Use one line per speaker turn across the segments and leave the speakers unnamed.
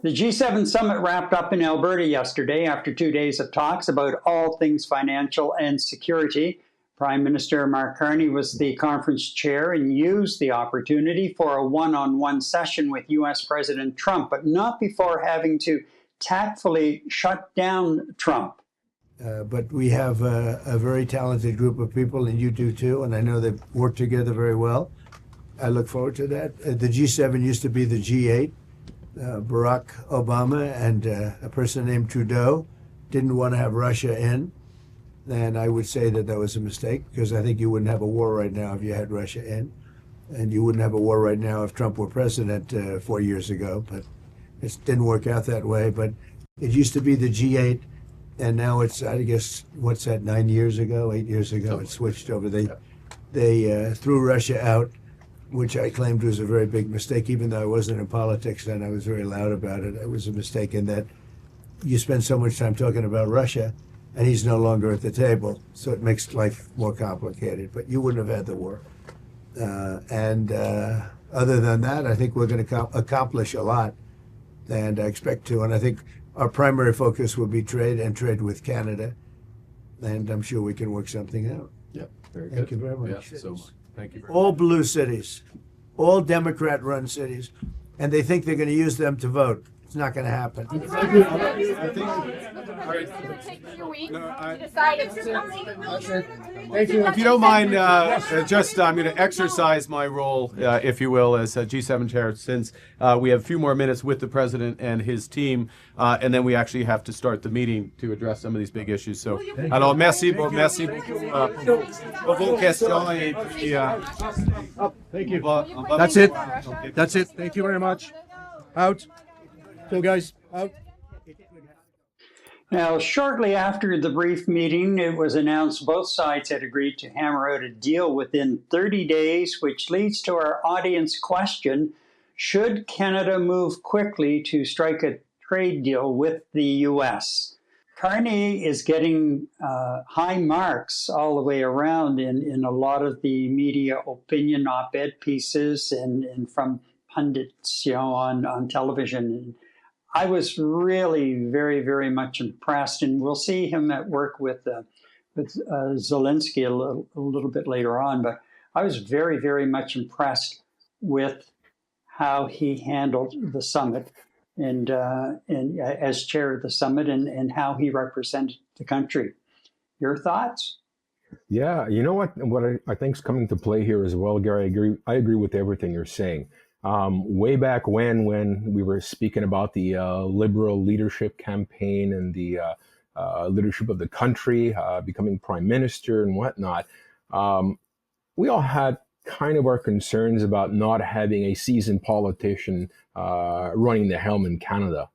The G7 summit wrapped up in Alberta yesterday after 2 days of talks about all things financial and security. Prime Minister Mark Carney was the conference chair and used the opportunity for a one-on-one session with U.S. President Trump, but not before having to tactfully shut down Trump.
But we have a very talented group of people, and you do too, and I know they've worked together very well. I look forward to that. The G7 used to be the G8. Barack Obama and a person named Trudeau didn't want to have Russia in. And I would say that that was a mistake, because I think you wouldn't have a war right now if you had Russia in. And you wouldn't have a war right now if Trump were president 4 years ago. But it didn't work out that way. But it used to be the G8, and now it's, I guess, what's that, 8 years ago, it switched over. They threw Russia out, which I claimed was a very big mistake. Even though I wasn't in politics then, I was very loud about it. It was a mistake in that you spend so much time talking about Russia, and he's no longer at the table, so it makes life more complicated. But you wouldn't have had the war. Other than that, I think we're going to accomplish a lot, and I expect to. And I think our primary focus will be trade, and trade with Canada, and I'm sure we can work something out.
Yep, very good.
Thank you very much.
Yeah, so thank you very
All
much.
blue cities, all Democrat-run cities, and they think they're going to use them to vote. It's not going to happen.
Thank you. If you don't mind, I'm going to exercise my role, if you will, as G7 chair, since we have a few more minutes with the president and his team, and then we actually have to start the meeting to address some of these big issues. So, alors merci beaucoup pour vos questions et puis,
Thank you.
That's it.
That's it. Thank you very much. Out. So, guys, out.
Now, shortly after the brief meeting, it was announced both sides had agreed to hammer out a deal within 30 days, which leads to our audience question: should Canada move quickly to strike a trade deal with the U.S.? Carney is getting high marks all the way around in a lot of the media opinion op-ed pieces and from pundits, on television. I was really very, very much impressed, and we'll see him at work with Zelensky a little bit later on. But I was very, very much impressed with how he handled the summit, and as chair of the summit, and how he represented the country. Your thoughts?
Yeah, you know what I think is coming to play here as well, Gary. I agree with everything you're saying. Way back when we were speaking about the Liberal leadership campaign and the leadership of the country, becoming prime minister and whatnot, we all had kind of our concerns about not having a seasoned politician running the helm in Canada.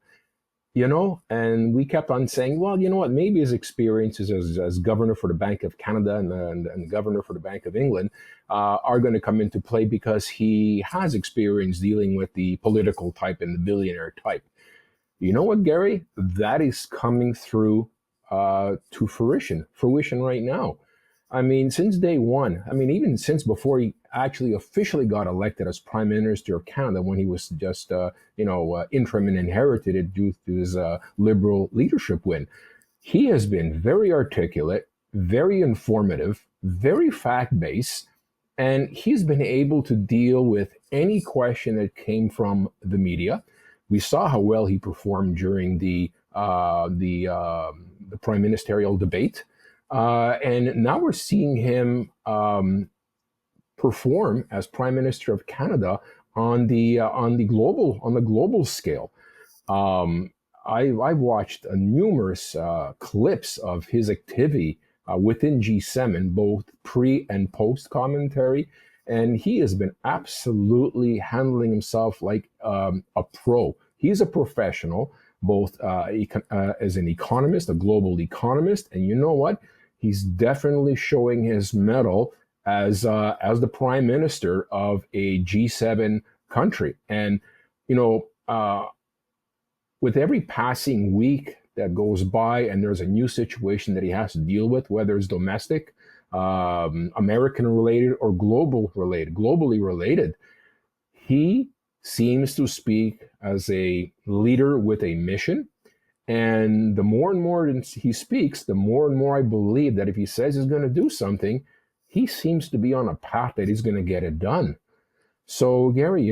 And we kept on saying, well, you know what, maybe his experiences as governor for the Bank of Canada and governor for the Bank of England are going to come into play, because he has experience dealing with the political type and the billionaire type. You know what, Gary? That is coming through to fruition right now. I mean, since day one, even since before he actually officially got elected as Prime Minister of Canada, when he was just, interim and inherited it due to his Liberal leadership win, he has been very articulate, very informative, very fact-based, and he's been able to deal with any question that came from the media. We saw how well he performed during the prime ministerial debate. And now we're seeing him perform as Prime Minister of Canada on the global scale. I've watched numerous clips of his activity within G7, both pre and post commentary, and he has been absolutely handling himself like a pro. He's a professional, both as an economist, a global economist, and you know what? He's definitely showing his mettle as the prime minister of a G7 country. And with every passing week that goes by, and there's a new situation that he has to deal with, whether it's domestic, American related, or globally related, he seems to speak as a leader with a mission. And the more and more he speaks, the more and more I believe that if he says he's going to do something, he seems to be on a path that he's going to get it done. So, Gary,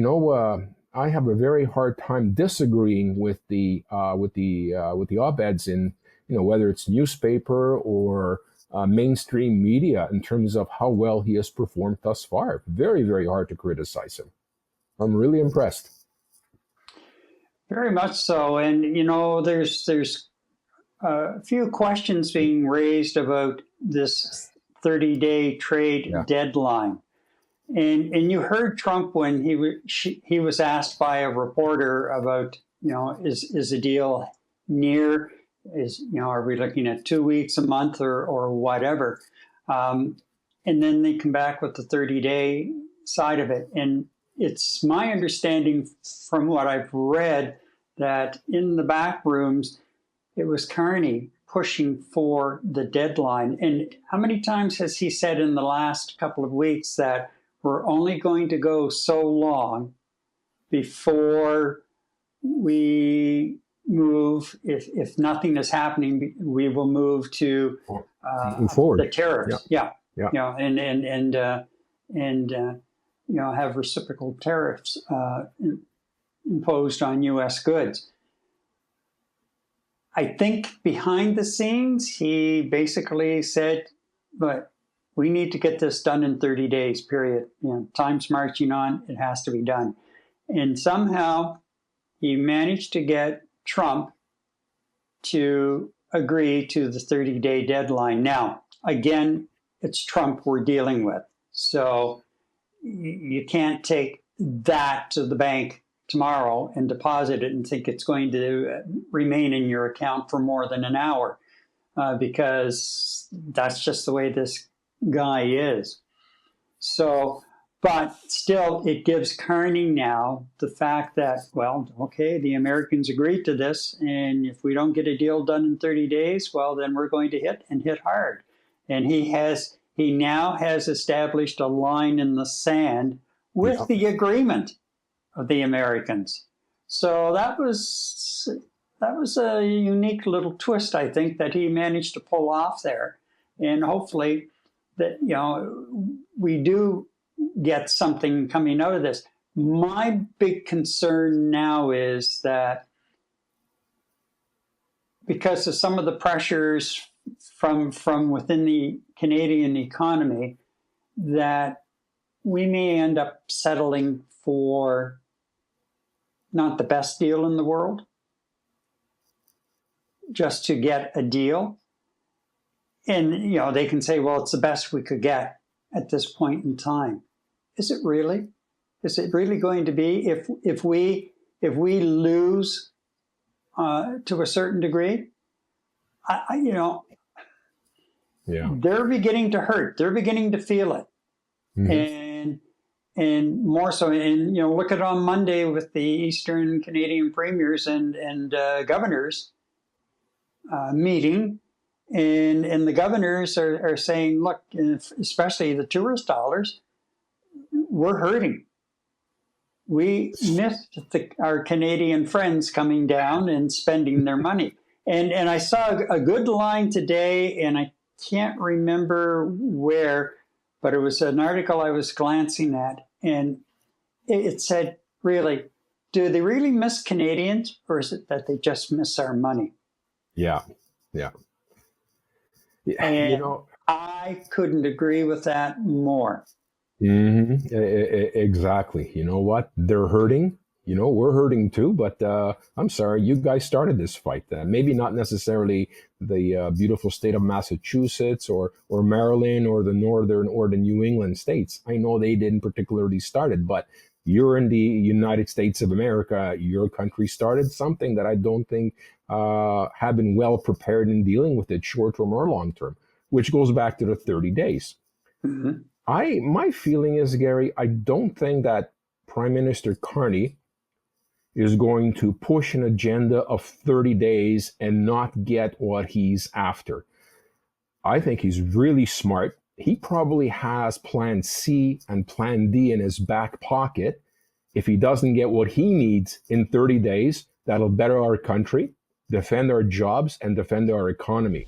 I have a very hard time disagreeing with the op-eds in, whether it's newspaper or mainstream media in terms of how well he has performed thus far. Very, very hard to criticize him. I'm really impressed.
Very much so. And, there's a few questions being raised about this 30-day trade deadline. And you heard Trump when he was asked by a reporter about, is the deal near? Are we looking at 2 weeks, a month, or whatever? And then they come back with the 30-day side of it. And it's my understanding from what I've read that in the back rooms, it was Carney pushing for the deadline. And how many times has he said in the last couple of weeks that we're only going to go so long before we move, if nothing is happening, we will move to
forward.
The tariffs.
Yeah.
Have reciprocal tariffs imposed on U.S. goods. I think behind the scenes, he basically said, but we need to get this done in 30 days, period. Time's marching on, it has to be done. And somehow he managed to get Trump to agree to the 30-day deadline. Now, again, it's Trump we're dealing with. So you can't take that to the bank tomorrow and deposit it and think it's going to remain in your account for more than an hour, because that's just the way this guy is. So, but still, it gives Carney now the fact that, well, okay, the Americans agreed to this, and if we don't get a deal done in 30 days, well, then we're going to hit hard. And he now has established a line in the sand with the agreement of the Americans. So that was a unique little twist, I think, that he managed to pull off there. And hopefully that, we do get something coming out of this. My big concern now is that because of some of the pressures from within the Canadian economy, that we may end up settling for not the best deal in the world, just to get a deal. And, they can say, well, it's the best we could get at this point in time. Is it really? Is it really going to be if we lose to a certain degree? They're beginning to hurt. They're beginning to feel it. Mm-hmm. And more so, and look at it on Monday with the Eastern Canadian premiers and governors meeting, and the governors are saying, look, especially the tourist dollars, we're hurting. We missed our Canadian friends coming down and spending their money. And I saw a good line today, and I can't remember where, but it was an article I was glancing at, and it said, really, do they really miss Canadians, or is it that they just miss our money?
Yeah.
And I couldn't agree with that more.
Mm-hmm. Exactly. You know what? They're hurting. We're hurting too, but I'm sorry, you guys started this fight. Maybe not necessarily the beautiful state of Massachusetts or Maryland or the northern or the New England states. I know they didn't particularly start it, but you're in the United States of America. Your country started something that I don't think have been well prepared in dealing with it, short term or long term, which goes back to the 30 days. Mm-hmm. My feeling is, Gary, I don't think that Prime Minister Carney is going to push an agenda of 30 days and not get what he's after. I think he's really smart. He probably has plan C and plan D in his back pocket. If he doesn't get what he needs in 30 days, that'll better our country, defend our jobs, and defend our economy.